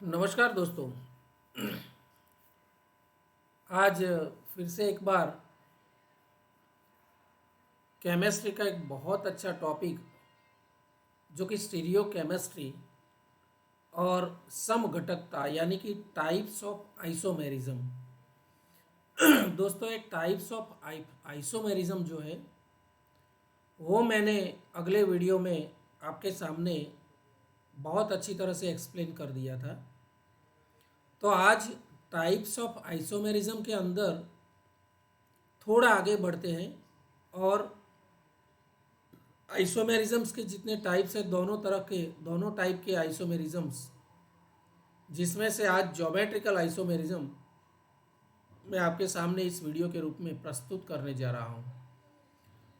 नमस्कार दोस्तों। आज फिर से एक बार केमिस्ट्री का एक बहुत अच्छा टॉपिक जो कि स्टीरियो केमिस्ट्री और समघटकता यानी कि टाइप्स ऑफ आइसोमेरिज्म। दोस्तों, एक टाइप्स ऑफ आइसोमेरिज्म जो है वो मैंने अगले वीडियो में आपके सामने बहुत अच्छी तरह से एक्सप्लेन कर दिया था। तो आज टाइप्स ऑफ आइसोमेरिज्म के अंदर थोड़ा आगे बढ़ते हैं और आइसोमेरिज्म्स के जितने टाइप्स हैं दोनों टाइप के आइसोमेरिज्म्स, जिसमें से आज ज्योमेट्रिकल आइसोमेरिज्म मैं आपके सामने इस वीडियो के रूप में प्रस्तुत करने जा रहा हूं।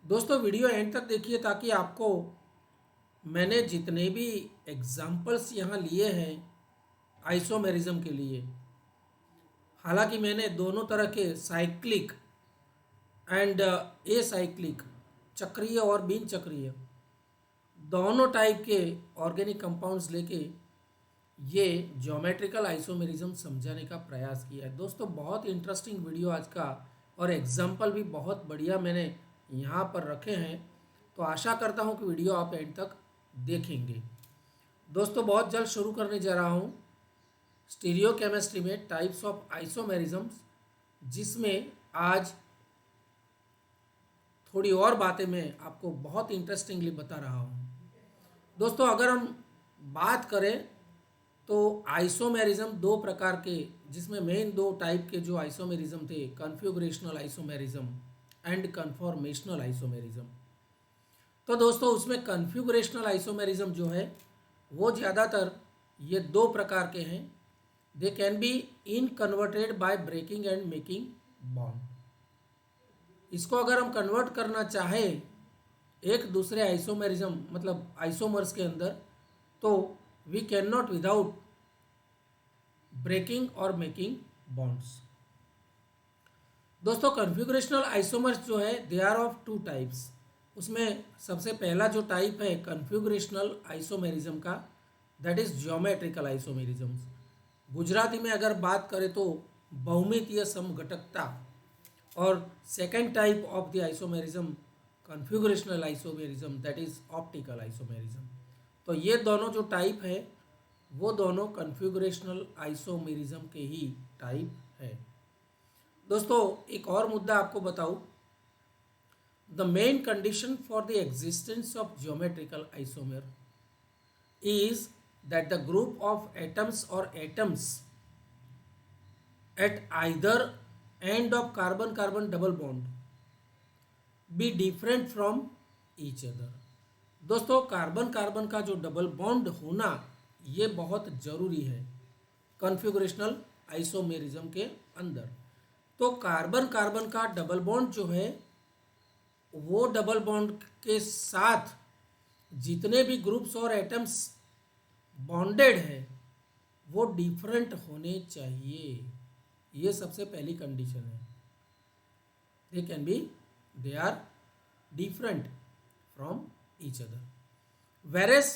दोस्तों, वीडियो एंड तक देखिए ताकि आपको मैंने जितने भी एग्जाम्पल्स यहाँ लिए हैं आइसोमेरिज्म के लिए, हालांकि मैंने दोनों तरह के साइक्लिक एंड एसाइक्लिक, चक्रीय और बिन चक्रीय, दोनों टाइप के ऑर्गेनिक कंपाउंड्स लेके ये ज्योमेट्रिकल आइसोमेरिज्म समझाने का प्रयास किया है। दोस्तों, बहुत इंटरेस्टिंग वीडियो आज का और एग्जाम्पल भी बहुत बढ़िया मैंने यहाँ पर रखे हैं। तो आशा करता हूँ कि वीडियो आप एंड तक देखेंगे। दोस्तों, बहुत जल्द शुरू करने जा रहा हूँ स्टीरियो केमिस्ट्री में टाइप्स ऑफ आइसोमेरिज्म्स, जिसमें आज थोड़ी और बातें मैं आपको बहुत इंटरेस्टिंगली बता रहा हूँ। दोस्तों, अगर हम बात करें तो आइसोमेरिज्म दो प्रकार के, जिसमें मेन दो टाइप के जो आइसोमेरिज्म थे, कन्फ्यूगरेशनल आइसोमेरिज्म एंड कन्फॉर्मेशनल आइसोमेरिज्म। तो दोस्तों, उसमें कन्फ्यूगरेशनल आइसोमेरिज्म जो है वो ज़्यादातर ये दो प्रकार के हैं। They can be interconverted by breaking and making bond. इसको अगर हम कन्वर्ट करना चाहें एक दूसरे आइसोमेरिज्म मतलब आइसोमर्स के अंदर, तो we can not without breaking और मेकिंग बॉन्ड्स। दोस्तों, कन्फिगरेशनल आइसोमर्स जो है they are of two types. उसमें सबसे पहला जो टाइप है कन्फिगरेशनल आइसोमेरिज्म का, that is geometrical isomerism. Gujarati में अगर बात करें तो बहुमितीय समघटकता। और second type of the isomerism configurational isomerism, that is optical isomerism. तो ये दोनों जो टाइप है वो दोनों कन्फिगरेशनल आइसोमेरिज्म के ही टाइप है। दोस्तों, एक और मुद्दा आपको बताऊं, the main condition for the existence of geometrical isomer is that the group of atoms और atoms at either end of carbon carbon double bond be different from each other। दोस्तों, कार्बन कार्बन का जो double bond होना ये बहुत ज़रूरी है configurational isomerism के अंदर। तो कार्बन कार्बन का डबल बॉन्ड जो है वो डबल बॉन्ड के साथ जितने भी ग्रुप्स और एटम्स बॉन्डेड है वो डिफरेंट होने चाहिए। ये सबसे पहली कंडीशन है। They can be, they are different from each other. Whereas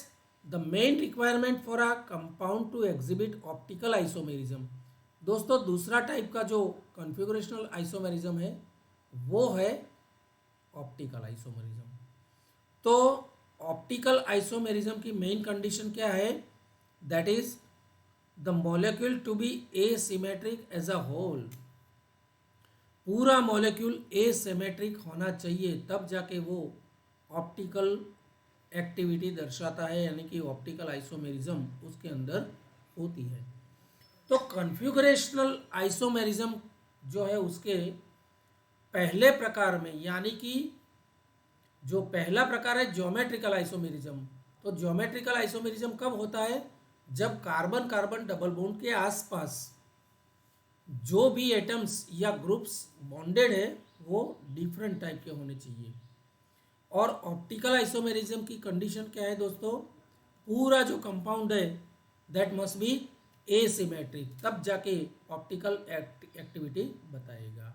the main requirement for a compound to exhibit optical isomerism. दोस्तों, दूसरा टाइप का जो कन्फिगरेशनल आइसोमेरिज्म है वो है ऑप्टिकल आइसोमेरिज्म। तो ऑप्टिकल आइसोमेरिज्म की मेन कंडीशन क्या है, that is the molecule to be asymmetric as a whole. पूरा मॉलिक्यूल एसिमेट्रिक होना चाहिए, तब जाके वो ऑप्टिकल एक्टिविटी दर्शाता है, यानी कि ऑप्टिकल आइसोमेरिज्म उसके अंदर होती है। तो कन्फिगरेशनल आइसोमेरिज्म जो है उसके पहले प्रकार में, यानी कि जो पहला प्रकार है ज्योमेट्रिकल आइसोमेरिज्म। तो ज्योमेट्रिकल आइसोमेरिज्म कब होता है, जब कार्बन कार्बन डबल बॉन्ड के आसपास जो भी एटम्स या ग्रुप्स बॉन्डेड है वो डिफरेंट टाइप के होने चाहिए। और ऑप्टिकल आइसोमेरिज्म की कंडीशन क्या है दोस्तों, पूरा जो कंपाउंड है दैट मस्ट बी एसिमेट्रिक, तब जाके ऑप्टिकल एक्टिविटी बताएगा।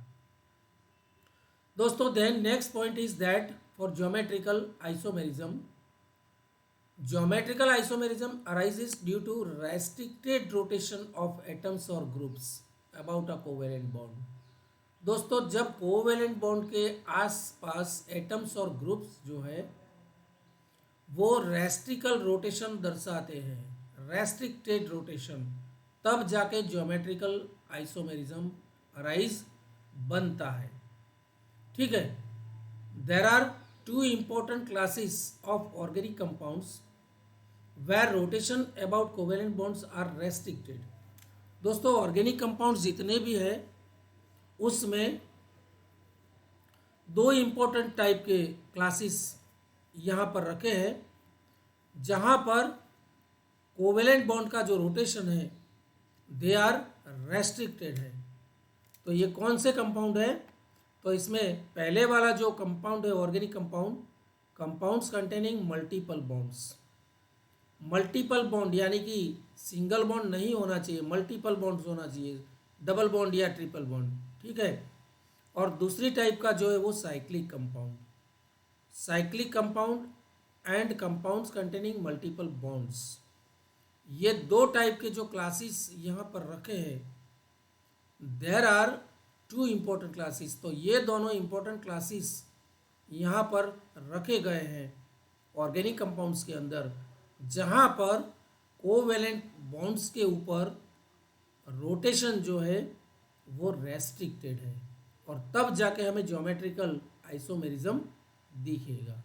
दोस्तों, then next point is that for geometrical isomerism Geometrical isomerism arises due to restricted rotation of atoms or groups about a covalent bond. दोस्तों जब कोवेलेंट बॉन्ड के आसपास atoms और groups जो है वो रेस्ट्रिकल रोटेशन दर्शाते हैं, रेस्ट्रिक्टेड रोटेशन, तब जाके ज्योमेट्रिकल आइसोमेरिज्म अराइज बनता है। ठीक है। There are two important classes of organic compounds where rotation about covalent bonds are restricted. दोस्तों ऑर्गेनिक कंपाउंड्स जितने भी हैं उसमें दो इम्पोर्टेंट टाइप के क्लासेस यहाँ पर रखे हैं जहाँ पर कोवेलेंट बॉन्ड का जो रोटेशन है दे आर रेस्ट्रिक्टेड है। तो ये कौन से कंपाउंड है? तो इसमें पहले वाला जो कंपाउंड है organic compound, compounds containing multiple bonds. Multiple bond यानी कि सिंगल बॉन्ड नहीं होना चाहिए, मल्टीपल बॉन्ड्स होना चाहिए, डबल बॉन्ड या ट्रिपल बॉन्ड। ठीक है। और दूसरी टाइप का जो है वो cyclic compound, cyclic compound and compounds containing multiple bonds. ये दो टाइप के जो क्लासेस यहाँ पर रखे हैं, there are two important classes. तो ये दोनों इम्पोर्टेंट क्लासेस यहाँ पर रखे गए हैं ऑर्गेनिक कंपाउंड्स के अंदर, जहाँ पर कोवेलेंट बॉन्ड्स के ऊपर रोटेशन जो है वो रेस्ट्रिक्टेड है और तब जाके हमें ज्योमेट्रिकल आइसोमेरिज्म दिखेगा।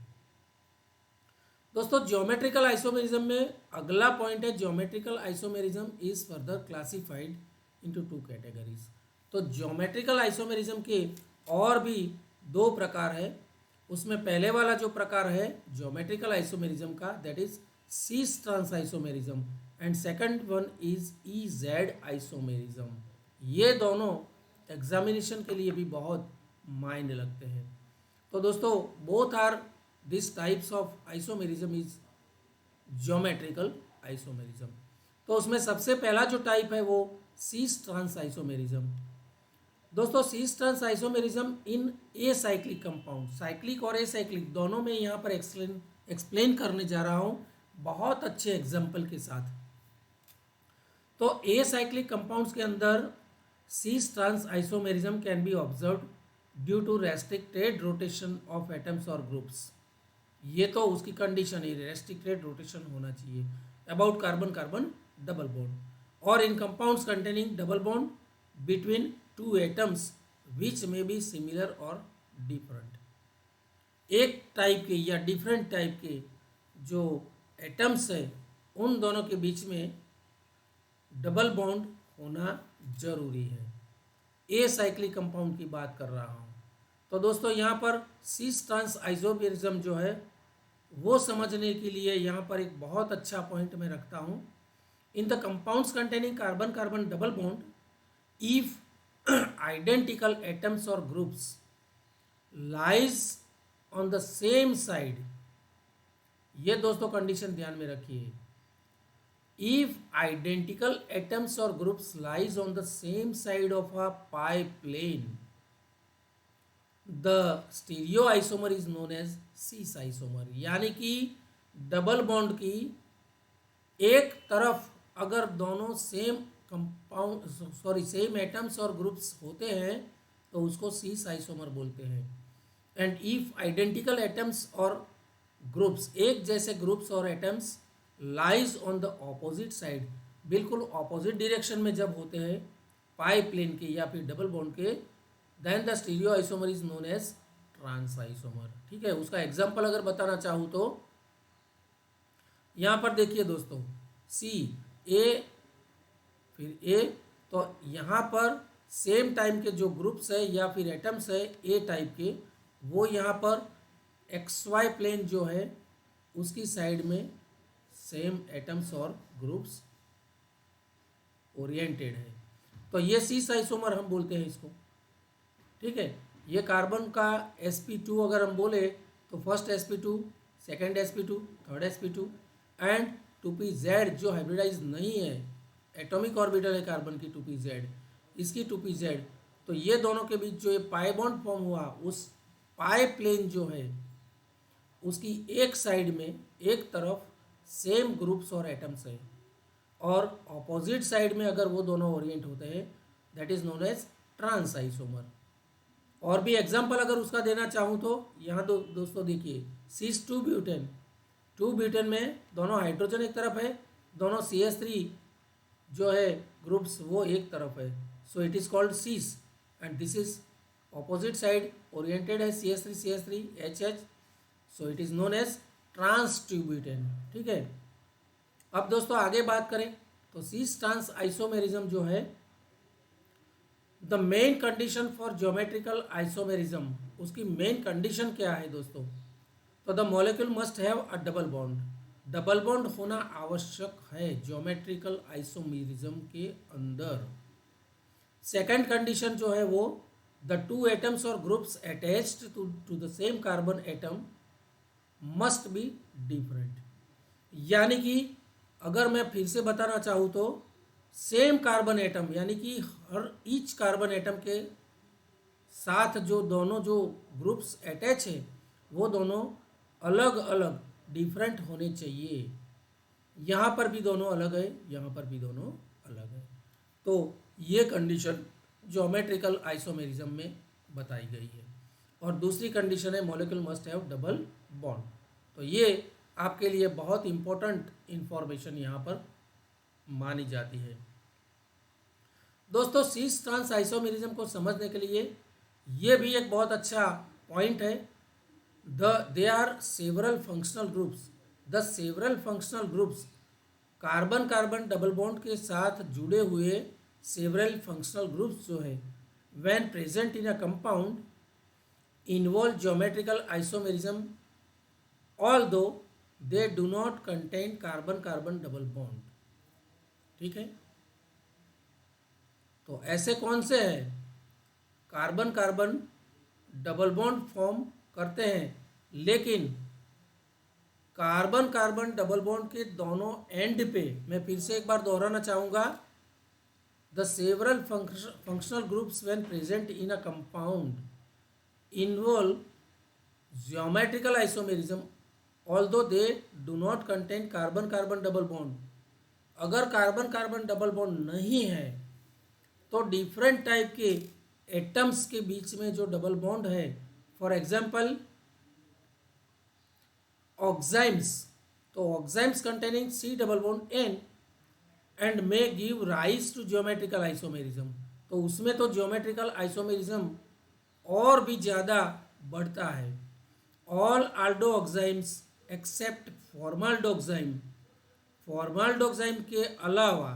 दोस्तों ज्योमेट्रिकल आइसोमेरिज्म में अगला पॉइंट है, geometrical isomerism is further classified into two categories. तो ज्योमेट्रिकल आइसोमेरिज्म के और भी दो प्रकार है। उसमें पहले वाला जो प्रकार है ज्योमेट्रिकल आइसोमेरिज्म का, that is cis trans isomerism, and second one is E Z isomerism. ये दोनों एग्जामिनेशन के लिए भी बहुत मायने लगते हैं। तो दोस्तों both are this types of isomerism is geometrical isomerism. तो उसमें सबसे पहला जो टाइप है वो सीस ट्रांस आइसोमेरिज्म। दोस्तों cis trans isomerism in acyclic compound, cyclic और ए साइक्लिक दोनों में यहाँ पर एक्सप्लेन करने जा रहा हूँ बहुत अच्छे एग्जाम्पल के साथ। तो ए साइक्लिक कंपाउंड्स के अंदर cis trans isomerism can be observed due to restricted rotation of atoms और ग्रुप्स। ये तो उसकी कंडीशन है, रेस्ट्रिक्टेड रोटेशन होना चाहिए about carbon carbon double bond, और in compounds containing double bond between two atoms which may be similar और different. एक टाइप के या डिफरेंट टाइप के जो एटम्स है उन दोनों के बीच में डबल बॉन्ड होना जरूरी है। ए साइक्लिक कंपाउंड की बात कर रहा हूँ। तो दोस्तों यहाँ पर सीस ट्रांस आइसोमेरिज्म जो है वो समझने के लिए यहाँ पर एक बहुत अच्छा पॉइंट मैं रखता हूँ। In the compounds containing carbon carbon double bond if identical atoms और groups lies on the same side, ये दोस्तों कंडीशन ध्यान में रखिए। इफ आइडेंटिकल एटम्स और groups lies on the same side of a pi plane, the stereo isomer is known as cis isomer. यानी कि double bond की एक तरफ अगर दोनों सेम सेम एटम्स और ग्रुप्स होते हैं तो उसको सीस आइसोमर बोलते हैं। एंड इफ आइडेंटिकल एटम्स और ग्रुप्स, एक जैसे ग्रुप्स और atoms lies on the opposite side, बिल्कुल ऑपोजिट डायरेक्शन में जब होते हैं पाई प्लेन के या फिर डबल बॉन्ड के, then the stereo isomer is known as trans isomer. ठीक है। उसका एग्जांपल अगर बताना चाहूँ तो यहाँ पर देखिए दोस्तों, सी ए फिर ए, तो यहाँ पर सेम टाइम के जो ग्रुप्स है या फिर एटम्स है ए टाइप के, वो यहाँ पर एक्स वाई प्लेन जो है उसकी साइड में सेम एटम्स और ग्रुप्स ओरिएंटेड है। तो ये सीस आइसोमर हम बोलते हैं इसको। ठीक है। ये कार्बन का sp2 अगर हम बोले तो first sp2, second sp2, third sp2 and 2pz जो हाइब्रिडाइज नहीं है, एटॉमिक ऑर्बिटल है कार्बन की 2pz, इसकी 2pz। तो ये दोनों के बीच जो ये पाई बॉन्ड फॉर्म हुआ, उस पाई प्लेन जो है उसकी एक साइड में एक तरफ सेम ग्रुप्स और एटम्स है, और ऑपोजिट साइड में अगर वो दोनों ओरिएंट होते हैं that is known as trans isomer. और भी एग्जांपल अगर उसका देना चाहूँ तो यहाँ दोस्तों देखिए सिस टू ब्यूटेन, टू ब्यूटेन में दोनों हाइड्रोजन एक तरफ है, दोनों CH3 जो है ग्रुप्स वो एक तरफ है, so it is called cis, and this is opposite side oriented है CH3 HH, so it is known as trans two butane. ठीक है, अब दोस्तों आगे बात करें तो सिस ट्रांस आइसोमेरिज्म जो है the main condition for geometrical isomerism, उसकी मेन कंडीशन क्या है दोस्तों, तो the molecule must have a double bond, double bond होना आवश्यक है ज्योमेट्रिकल आइसोमेरिज्म के अंदर। सेकंड कंडीशन जो है वो द टू एटम्स और groups attached to the same carbon atom must be different, यानी कि अगर मैं फिर से बताना चाहूँ तो सेम कार्बन एटम यानी कि हर ईच कार्बन एटम के साथ जो दोनों जो ग्रुप्स अटैच है वो दोनों अलग अलग डिफरेंट होने चाहिए। यहाँ पर भी दोनों अलग है, यहाँ पर भी दोनों अलग है, तो ये कंडीशन ज्योमेट्रिकल आइसोमेरिज्म में बताई गई है। और दूसरी कंडीशन है molecule must have double bond, तो ये आपके लिए बहुत इंपॉर्टेंट इंफॉर्मेशन यहाँ पर मानी जाती है। दोस्तों सिस ट्रांस आइसोमेरिज्म को समझने के लिए ये भी एक बहुत अच्छा पॉइंट है, they are several functional groups, the several functional groups carbon carbon double bond के साथ जुड़े हुए सेवरल फंक्शनल ग्रुप्स जो है when present in a compound involve geometrical isomerism although they do not contain carbon carbon double bond. ठीक है, तो ऐसे कौन से हैं carbon carbon double bond form करते हैं लेकिन कार्बन कार्बन डबल बॉन्ड के दोनों एंड पे, मैं फिर से एक बार दोहराना चाहूँगा, the several functional groups when present in a compound involve geometrical isomerism although they do not contain carbon carbon double bond. अगर कार्बन कार्बन डबल बॉन्ड नहीं है तो डिफरेंट टाइप के एटम्स के बीच में जो डबल बॉन्ड है, फॉर एग्जाम्पल ऑक्साइम्स, तो oximes containing C double bond N and may give rise to geometrical isomerism, तो उसमें तो ज्योमेट्रिकल आइसोमेरिज्म और भी ज़्यादा बढ़ता है। ऑल आल्डो ऑक्साइम्स एक्सेप्ट फॉर्माल्डोक्साइम, फॉर्माल्डोक्साइम के अलावा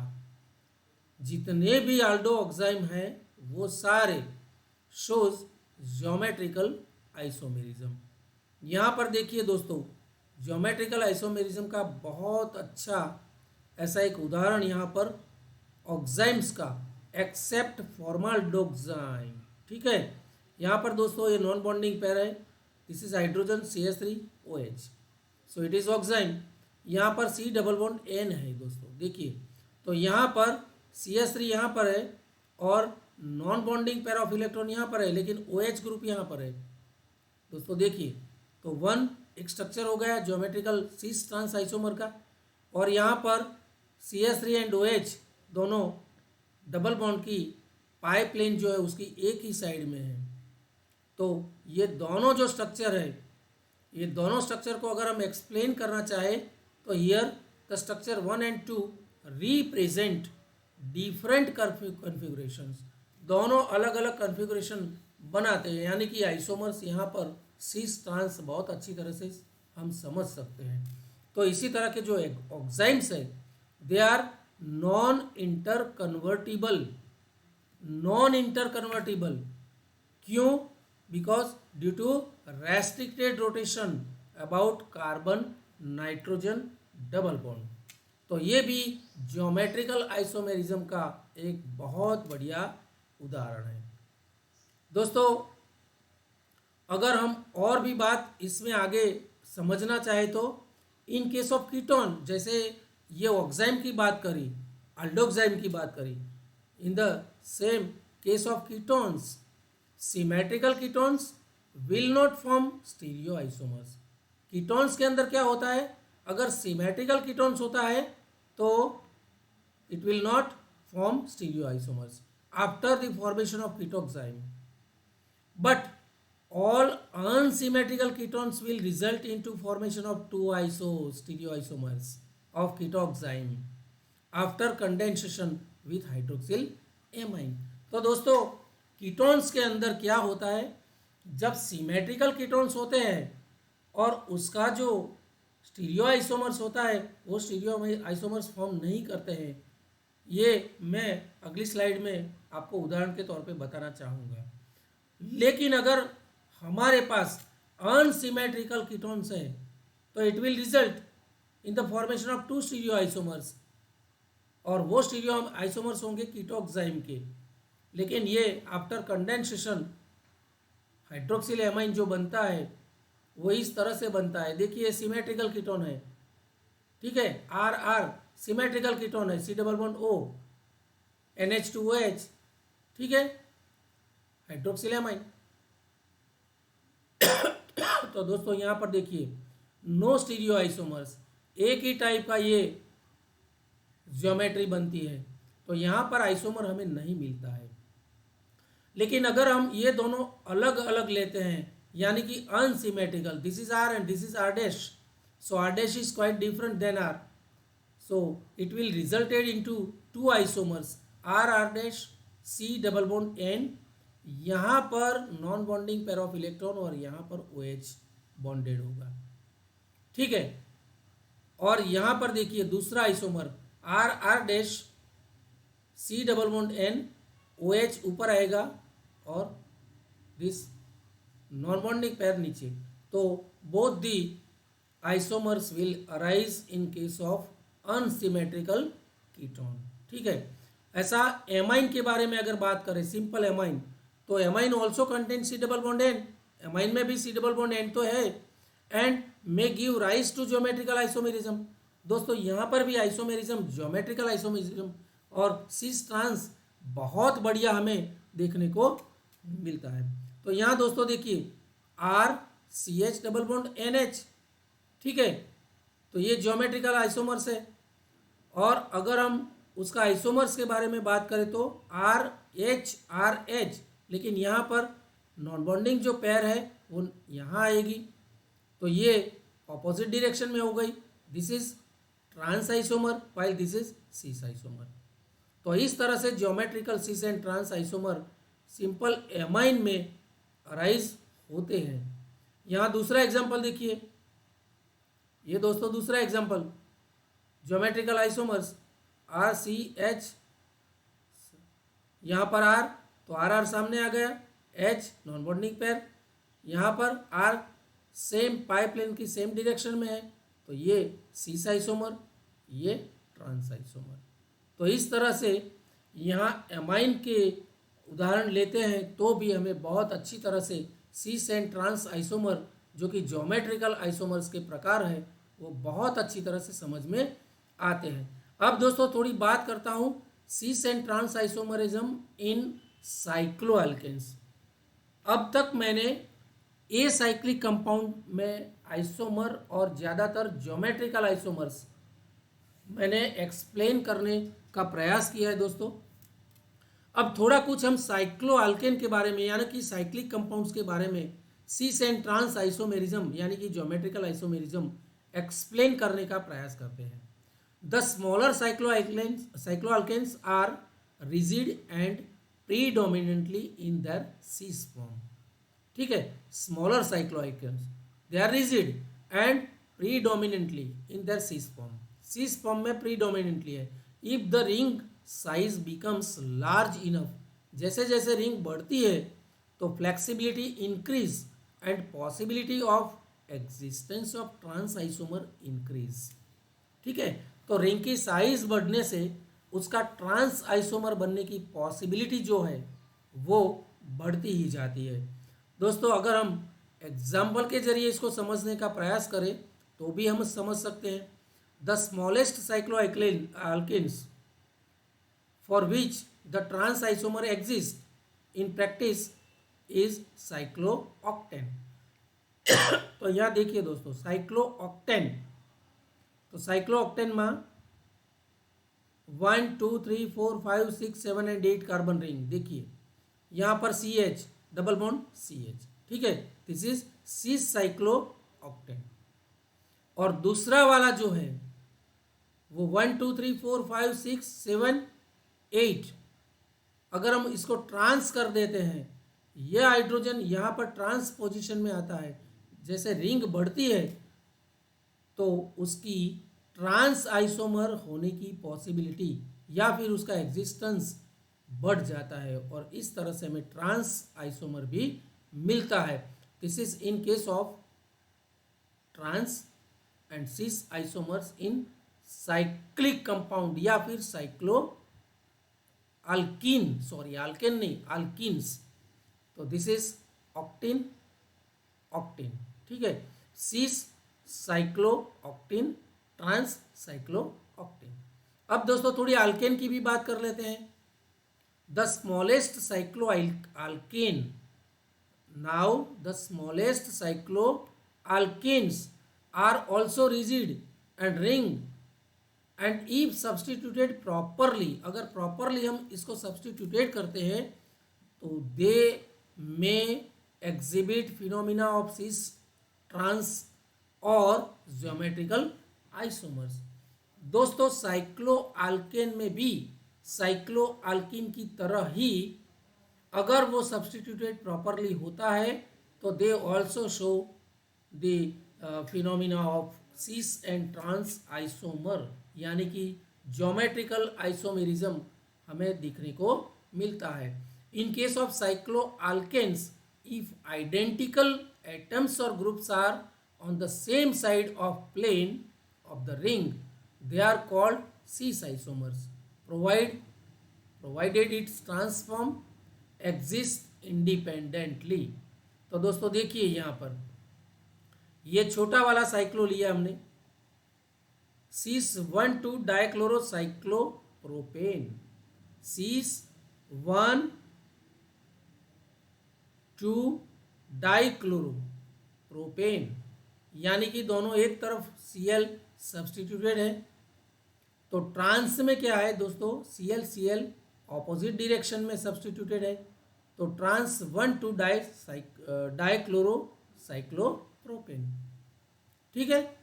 जितने भी आल्डो ऑक्साइम हैं वो सारे शोज ज्योमेट्रिकल आइसोमेरिज्म। यहाँ पर देखिए दोस्तों ज्योमेट्रिकल आइसोमेरिज्म का बहुत अच्छा ऐसा एक उदाहरण यहाँ पर ऑक्साइम्स का एक्सेप्ट फॉर्माल्डोक्साइम। ठीक है, यहाँ पर दोस्तों ये नॉन बॉन्डिंग पेयर है, this is hydrogen CH3OH, so it is oxime. यहाँ पर C डबल बॉन्ड N है दोस्तों, देखिए तो यहाँ पर CH3 यहाँ पर है और non bonding pair of electron यहाँ पर है, लेकिन OH ग्रुप यहाँ पर है दोस्तों। देखिए तो वन एक स्ट्रक्चर हो गया ज्योमेट्रिकल सिस ट्रांस आइसोमर का, और यहाँ पर CH3 एंड OH दोनों डबल बॉन्ड की पाई प्लेन जो है उसकी एक ही साइड में है। तो ये दोनों जो स्ट्रक्चर है, ये दोनों स्ट्रक्चर को अगर हम एक्सप्लेन करना चाहे तो here the structure 1 and 2 represent different configurations, दोनों अलग अलग कन्फिगरेशन बनाते हैं, यानी कि आइसोमर्स यहाँ पर सिस ट्रांस बहुत अच्छी तरह से हम समझ सकते हैं। तो इसी तरह के जो ऑक्साइम्स है they are non inter convertible, non inter convertible क्यों, because due to restricted rotation about carbon nitrogen double bond. तो ये भी ज्योमेट्रिकल आइसोमेरिज्म का एक बहुत बढ़िया उदाहरण है दोस्तों। अगर हम और भी बात इसमें आगे समझना चाहे तो इन केस ऑफ कीटोन, जैसे ये ऑक्साइम की बात करी, अल्डोक्साइम की बात करी, in the same case of ketones symmetrical ketones will not form stereo isomers. Ketones के अंदर क्या होता है, अगर सिमेट्रिकल कीटोन्स होता है तो it will not form stereoisomers after the formation of ketoxime, but all unsymmetrical ketones will result into formation of two stereoisomers of ketoxime after condensation with hydroxyl amine. तो दोस्तों कीटोन्स के अंदर क्या होता है, जब सिमेट्रिकल कीटोन्स होते हैं और उसका जो स्टीरियो आइसोमर्स होता है वो स्टीरियो आइसोमर्स फॉर्म नहीं करते हैं, ये मैं अगली स्लाइड में आपको उदाहरण के तौर पे बताना चाहूँगा। लेकिन अगर हमारे पास अनसिमेट्रिकल कीटोन्स है तो it will result in the formation of two stereo isomers, और वो स्टीरियो आइसोमर्स होंगे कीटोक्साइम के, लेकिन ये आफ्टर कंडेंसेशन हाइड्रोक्सिल एमाइन जो बनता है वो इस तरह से बनता है। देखिए सिमेट्रिकल कीटोन है, ठीक है, आर आर सिमेट्रिकल कीटोन है, सी डबल बॉन्ड ओ NH2OH, ठीक है, हाइड्रोक्सिल एमाइन। तो दोस्तों यहाँ पर देखिए नो स्टीरियो आइसोमर्स, एक ही टाइप का ये ज्योमेट्री बनती है, तो यहाँ पर आइसोमर हमें नहीं मिलता है। लेकिन अगर हम ये दोनों अलग अलग लेते हैं यानी कि unsymmetrical, this is R and this is R dash, so R dash is quite different than R, so it will resulted into two isomers R dash C double bond N, यहाँ पर non bonding pair of electron और यहाँ पर OH bonded होगा, ठीक है। और यहाँ पर देखिए दूसरा isomer R dash C double bond N, OH ऊपर आएगा और दिस नॉन बॉन्डिंग पेयर नीचे, तो both the isomers will arise in case of unsymmetrical ketone, ठीक है। ऐसा एमाइन के बारे में अगर बात करें, सिंपल एमाइन, तो amine also contain C double bond N, amine में भी सी डबल बॉन्ड एन तो है, and may give rise to geometrical isomerism. दोस्तों यहाँ पर भी आइसोमेरिज्म, ज्योमेट्रिकल आइसोमेरिज्म और सिस ट्रांस बहुत बढ़िया हमें देखने को मिलता है। तो यहाँ दोस्तों देखिए RCH डबल बॉन्ड NH, ठीक है, तो ये ज्योमेट्रिकल आइसोमर्स है। और अगर हम उसका आइसोमर्स के बारे में बात करें तो RH, लेकिन यहाँ पर नॉन बॉन्डिंग जो पेयर है वो यहाँ आएगी, तो ये ऑपोजिट डायरेक्शन में हो गई, this is trans isomer while this is cis isomer. तो इस तरह से geometrical cis and trans isomer simple amine में अराइज होते हैं। यहाँ दूसरा एग्जाम्पल देखिए, ये दोस्तों दूसरा एग्जाम्पल ज्योमेट्रिकल आइसोमर्स RCH, यहाँ पर R तो R सामने आ गया, H नॉन बॉन्डिंग पेयर, यहाँ पर R सेम पाई प्लेन की सेम डायरेक्शन में है, तो ये सिस आइसोमर, ये ट्रांस आइसोमर। तो इस तरह से यहाँ एमाइन के उदाहरण लेते हैं तो भी हमें बहुत अच्छी तरह से सिस एंड ट्रांस आइसोमर जो कि ज्योमेट्रिकल आइसोमर्स के प्रकार हैं वो बहुत अच्छी तरह से समझ में आते हैं। अब दोस्तों थोड़ी बात करता हूँ cis and trans isomerism in cycloalkanes. अब तक मैंने ए साइक्लिक कंपाउंड में आइसोमर और ज़्यादातर ज्योमेट्रिकल आइसोमर्स मैंने एक्सप्लेन करने का प्रयास किया है दोस्तों। अब थोड़ा कुछ हम साइक्लोएल्केन के बारे में यानी कि साइक्लिक कंपाउंड्स के बारे में सिस एंड ट्रांस आइसोमेरिज्म यानी कि ज्योमेट्रिकल आइसोमेरिज्म एक्सप्लेन करने का प्रयास करते हैं। The smaller cycloalkanes are rigid and predominantly in their cis form, ठीक है। Smaller cycloalkanes they are rigid and predominantly in their cis form, cis form में प्रीडोमिनेंटली है। If the ring size becomes large enough, जैसे जैसे ring बढ़ती है तो flexibility increase and possibility of existence of trans isomer increase, ठीक है। तो रिंग की साइज बढ़ने से उसका ट्रांस आइसोमर बनने की पॉसिबिलिटी जो है वो बढ़ती ही जाती है। दोस्तों अगर हम एग्जाम्पल के जरिए इसको समझने का प्रयास करें तो भी हम समझ सकते हैं। The smallest cycloalkenes for which the trans isomer exists in practice is cyclooctane। तो यहाँ देखिए दोस्तों साइक्लोऑक्टेन तो साइक्लोऑक्टेन में 1 2 3 4 5 6 7 एंड 8 कार्बन रिंग। देखिए यहाँ पर CH डबल बॉन्ड CH, ठीक है, दिस इज सिस साइक्लोऑक्टेन। और दूसरा वाला जो है वो 1 2 3 4 5 6 7 8, अगर हम इसको ट्रांस कर देते हैं, यह हाइड्रोजन यहाँ पर ट्रांस पोजीशन में आता है। जैसे रिंग बढ़ती है तो उसकी ट्रांस आइसोमर होने की पॉसिबिलिटी या फिर उसका एग्जिस्टेंस बढ़ जाता है, और इस तरह से हमें ट्रांस आइसोमर भी मिलता है। This is in case of trans and cis isomers in cyclic compound या फिर साइक्लो अल्कीन, सॉरी अल्केन नहीं, अल्कीन्स। तो दिस इज ऑक्टिन ऑक्टिन, ठीक है, cis cyclo octene, trans cyclo octene. अब दोस्तों थोड़ी अल्केन की भी बात कर लेते हैं। The smallest cycloalkane, now the smallest cycloalkanes are also rigid and ring and if substituted properly, अगर प्रॉपरली हम इसको सब्सटीट्यूटेड करते हैं तो they may exhibit phenomena of cis trans और ज्योमेट्रिकल आइसोमर्स। दोस्तों साइक्लो अल्केन में भी साइक्लो अल्कीन की तरह ही अगर वो सब्सटीट्यूटेड प्रॉपरली होता है तो they also show the phenomena of cis and trans isomer, यानी कि ज्योमेट्रिकल आइसोमेरिज्म हमें दिखने को मिलता है। In case of cycloalkanes, if identical atoms और groups are on the same side of plane of the ring, they are called cis isomers, provided its transform exists independently। तो दोस्तों देखिए यहाँ पर ये छोटा वाला साइक्लो लिया हमने, cis 1 2 डाइक्लोरोसाइक्लोप्रोपेन, cis 1 2 डाइक्लोरोप्रोपेन, यानी कि दोनों एक तरफ Cl सब्सटीट्यूटेड है। तो ट्रांस में क्या है दोस्तों, Cl Cl ऑपोजिट डायरेक्शन में सब्सटीट्यूटेड है, तो ट्रांस 1 2 डाइक्लोरोसाइक्लोप्रोपेन, ठीक है।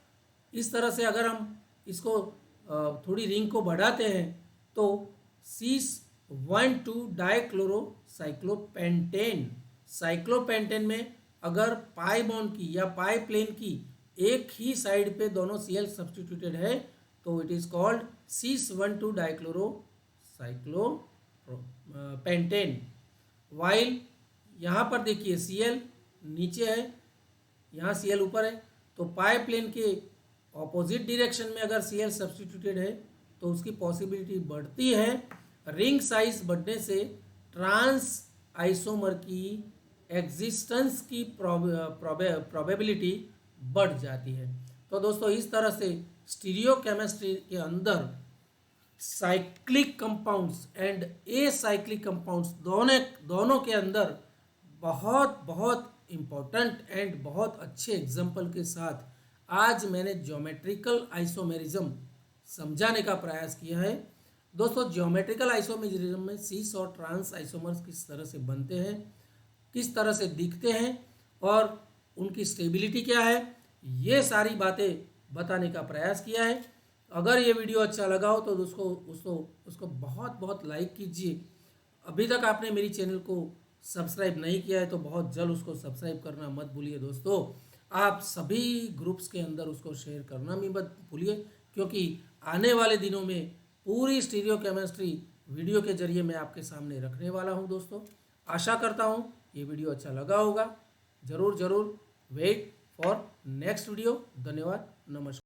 इस तरह से अगर हम इसको थोड़ी रिंग को बढ़ाते हैं तो सिस 1 2 डाइक्लोरोसाइक्लोपेंटेन, साइक्लोपेंटेन में अगर पाई बॉन्ड की या पाई प्लेन की एक ही साइड पे दोनों Cl सब्सटीट्यूटेड है तो it is called cis 1 2 dichlorocyclopentane. While यहाँ पर देखिए Cl नीचे है, यहाँ Cl ऊपर है, तो पाई प्लेन के ऑपोजिट डायरेक्शन में अगर Cl सब्सटीट्यूटेड है तो उसकी पॉसिबिलिटी बढ़ती है। रिंग साइज बढ़ने से ट्रांस आइसोमर की एग्जिस्टेंस की प्रोबेबिलिटी बढ़ जाती है। तो दोस्तों इस तरह से स्टीरियोकेमिस्ट्री के अंदर cyclic compounds and acyclic compounds दोनों के अंदर बहुत इम्पोर्टेंट एंड बहुत अच्छे एग्जाम्पल के साथ आज मैंने ज्योमेट्रिकल आइसोमेरिज्म समझाने का प्रयास किया है। दोस्तों ज्योमेट्रिकल आइसोमेरिज्म में सिस और ट्रांस आइसोमर्स किस तरह से बनते हैं, किस तरह से दिखते हैं और उनकी स्टेबिलिटी क्या है, ये सारी बातें बताने का प्रयास किया है। अगर ये वीडियो अच्छा लगा हो तो उसको बहुत लाइक कीजिए। अभी तक आपने मेरी चैनल को सब्सक्राइब नहीं किया है तो बहुत जल्द उसको सब्सक्राइब करना मत भूलिए। दोस्तों आप सभी ग्रुप्स के अंदर उसको शेयर करना भी मत भूलिए, क्योंकि आने वाले दिनों में पूरी स्टीरियोकेमिस्ट्री वीडियो के जरिए मैं आपके सामने रखने वाला हूं। दोस्तों आशा करता हूं ये वीडियो अच्छा लगा होगा। ज़रूर वेट फॉर नेक्स्ट वीडियो। धन्यवाद, नमस्कार।